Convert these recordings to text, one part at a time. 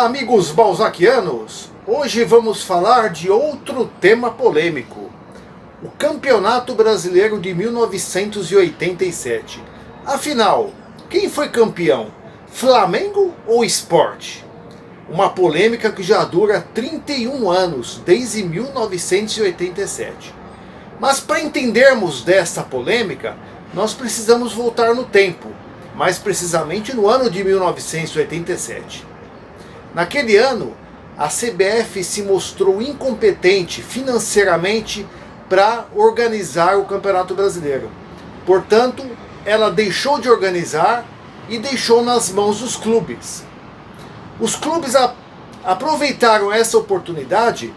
Olá, amigos balzaquianos! Hoje vamos falar de outro tema polêmico: o Campeonato Brasileiro de 1987. Afinal, quem foi campeão? Flamengo ou Sport? Uma polêmica que já dura 31 anos, desde 1987. Mas para entendermos dessa polêmica, nós precisamos voltar no tempo, mais precisamente no ano de 1987. Naquele ano, a CBF se mostrou incompetente financeiramente para organizar o Campeonato Brasileiro. Portanto, ela deixou de organizar e deixou nas mãos dos clubes. Os clubes aproveitaram essa oportunidade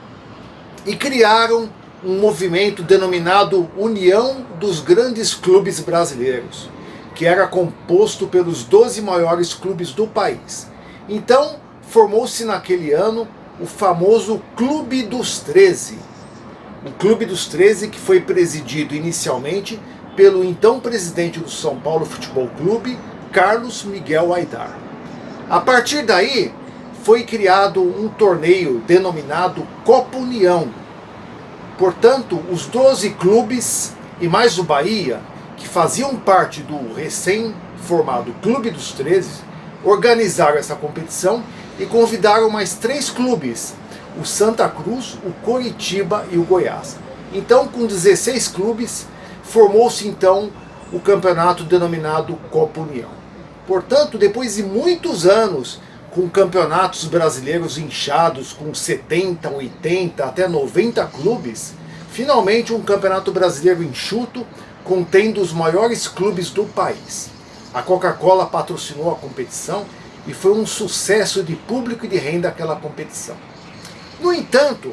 e criaram um movimento denominado União dos Grandes Clubes Brasileiros, que era composto pelos 12 maiores clubes do país. Então, formou-se naquele ano o famoso Clube dos 13. O Clube dos 13, que foi presidido inicialmente pelo então presidente do São Paulo Futebol Clube, Carlos Miguel Aidar. A partir daí, foi criado um torneio denominado Copa União. Portanto, os 12 clubes e mais o Bahia, que faziam parte do recém-formado Clube dos 13, organizaram essa competição e convidaram mais 3 clubes, o Santa Cruz, o Coritiba e o Goiás. Então, com 16 clubes, formou-se então o campeonato denominado Copa União. Portanto, depois de muitos anos, com campeonatos brasileiros inchados, com 70, 80, até 90 clubes, finalmente um campeonato brasileiro enxuto, contendo os maiores clubes do país. A Coca-Cola patrocinou a competição e foi um sucesso de público e de renda aquela competição. No entanto,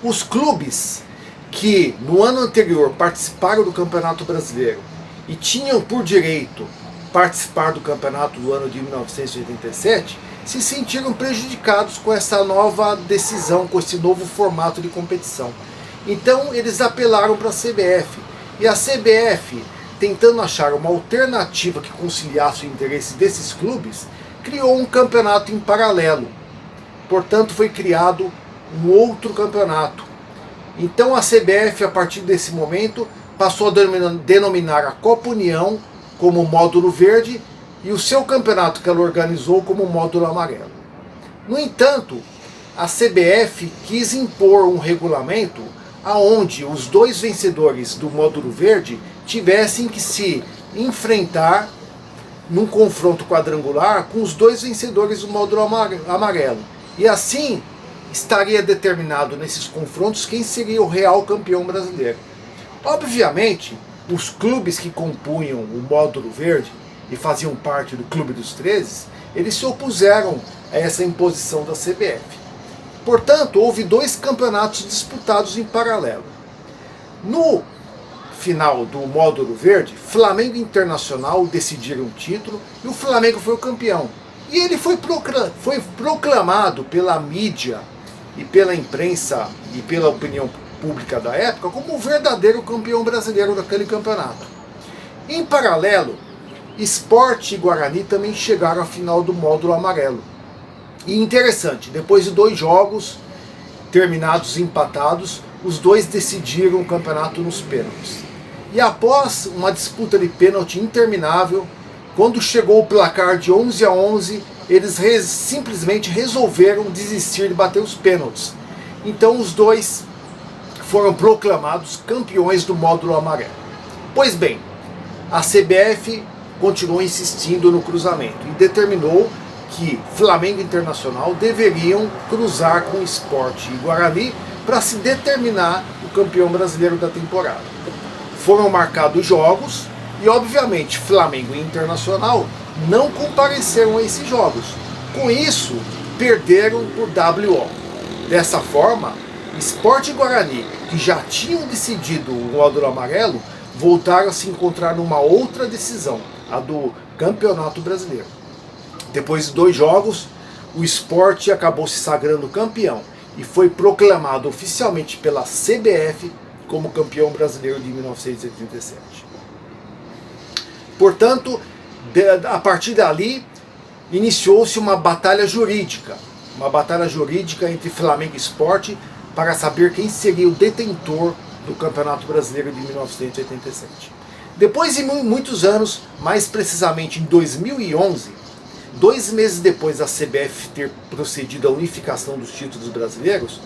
os clubes que no ano anterior participaram do Campeonato Brasileiro e tinham por direito participar do campeonato do ano de 1987, se sentiram prejudicados com essa nova decisão, com esse novo formato de competição. Então eles apelaram para a CBF, e a CBF, tentando achar uma alternativa que conciliasse o interesse desses clubes, criou um campeonato em paralelo. Portanto, foi criado um outro campeonato. Então a CBF, a partir desse momento, passou a denominar a Copa União como módulo verde e o seu campeonato que ela organizou como módulo amarelo. No entanto, a CBF quis impor um regulamento aonde os 2 vencedores do módulo verde tivessem que se enfrentar num confronto quadrangular com os 2 vencedores do módulo amarelo. E assim estaria determinado nesses confrontos quem seria o real campeão brasileiro. Obviamente, os clubes que compunham o módulo verde e faziam parte do Clube dos 13, eles se opuseram a essa imposição da CBF. Portanto, houve 2 campeonatos disputados em paralelo. No final do módulo verde, Flamengo e Internacional decidiram o título e o Flamengo foi o campeão. E ele foi proclamado pela mídia e pela imprensa e pela opinião pública da época como o verdadeiro campeão brasileiro daquele campeonato. Em paralelo, Sport e Guarani também chegaram à final do módulo amarelo. E interessante, depois de 2 jogos terminados empatados, os 2 decidiram o campeonato nos pênaltis. E após uma disputa de pênalti interminável, quando chegou o placar de 11-11, eles simplesmente resolveram desistir de bater os pênaltis. Então os 2 foram proclamados campeões do módulo amarelo. Pois bem, a CBF continuou insistindo no cruzamento e determinou que Flamengo e Internacional deveriam cruzar com Sport e Guarani para se determinar o campeão brasileiro da temporada. Foram marcados jogos e, obviamente, Flamengo e Internacional não compareceram a esses jogos. Com isso, perderam por WO. Dessa forma, Sport e Guarani, que já tinham decidido o módulo amarelo, voltaram a se encontrar numa outra decisão, a do Campeonato Brasileiro. Depois de 2 jogos, o Sport acabou se sagrando campeão e foi proclamado oficialmente pela CBF como campeão brasileiro de 1987. Portanto, a partir dali, iniciou-se uma batalha jurídica entre Flamengo e Sport para saber quem seria o detentor do Campeonato Brasileiro de 1987. Depois de muitos anos, mais precisamente em 2011, 2 meses depois da CBF ter procedido à unificação dos títulos brasileiros,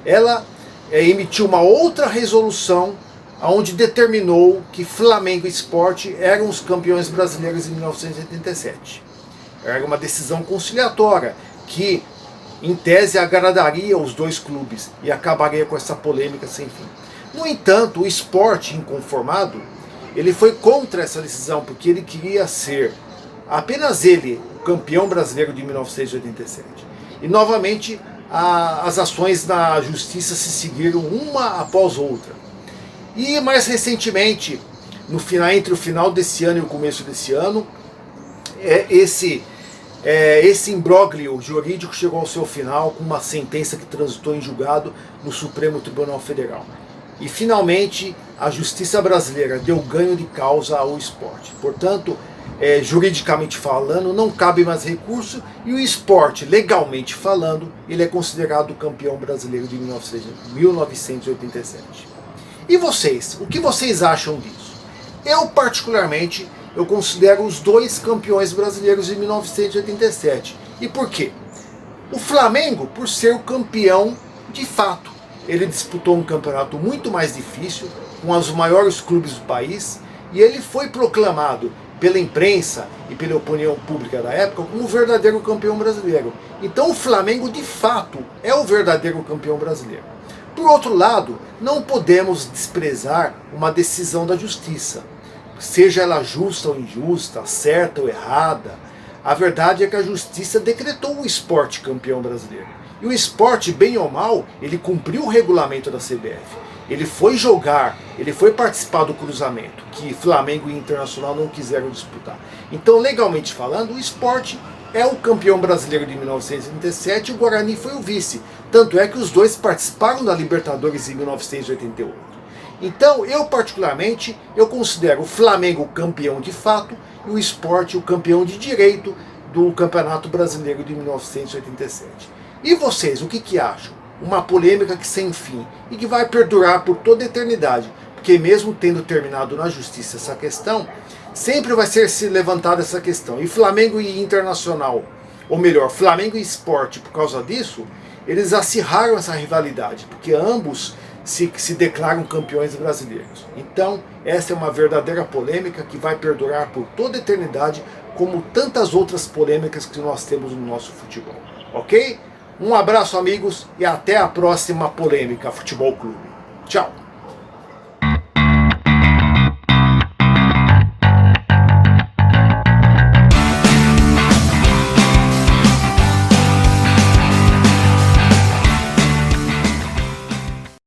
ela emitiu uma outra resolução onde determinou que Flamengo e Sport eram os campeões brasileiros em 1987. Era uma decisão conciliatória que, em tese, agradaria os dois clubes e acabaria com essa polêmica sem fim. No entanto, o Sport, inconformado, ele foi contra essa decisão, porque ele queria ser, apenas ele, o campeão brasileiro de 1987. E, novamente, as ações na justiça se seguiram uma após outra. E, mais recentemente, entre o final desse ano e o começo desse ano, esse imbróglio jurídico chegou ao seu final com uma sentença que transitou em julgado no Supremo Tribunal Federal. E finalmente a justiça brasileira deu ganho de causa ao Sport. Portanto, juridicamente falando, não cabe mais recurso e o Sport, legalmente falando, ele é considerado o campeão brasileiro de 1987. E vocês? O que vocês acham disso? Eu, particularmente, eu considero os dois campeões brasileiros de 1987. E por quê? O Flamengo, por ser o campeão de fato. Ele disputou um campeonato muito mais difícil, com os maiores clubes do país, e ele foi proclamado pela imprensa e pela opinião pública da época como o verdadeiro campeão brasileiro. Então o Flamengo, de fato, é o verdadeiro campeão brasileiro. Por outro lado, não podemos desprezar uma decisão da justiça. Seja ela justa ou injusta, certa ou errada, a verdade é que a justiça decretou o Sport campeão brasileiro. E o Sport, bem ou mal, ele cumpriu o regulamento da CBF. Ele foi jogar, ele foi participar do cruzamento, que Flamengo e Internacional não quiseram disputar. Então, legalmente falando, o Sport é o campeão brasileiro de 1987 e o Guarani foi o vice. Tanto é que os dois participaram da Libertadores em 1988. Então, eu particularmente, eu considero o Flamengo o campeão de fato e o Sport o campeão de direito do Campeonato Brasileiro de 1987. E vocês, o que acham? Uma polêmica que sem fim e que vai perdurar por toda a eternidade, porque mesmo tendo terminado na justiça essa questão, sempre vai ser se levantada essa questão. E Flamengo e Internacional, ou melhor, Flamengo e Sport, por causa disso, eles acirraram essa rivalidade, porque ambos se declaram campeões brasileiros. Então, essa é uma verdadeira polêmica que vai perdurar por toda a eternidade, como tantas outras polêmicas que nós temos no nosso futebol. Ok? Um abraço, amigos, e até a próxima polêmica Futebol Clube. Tchau!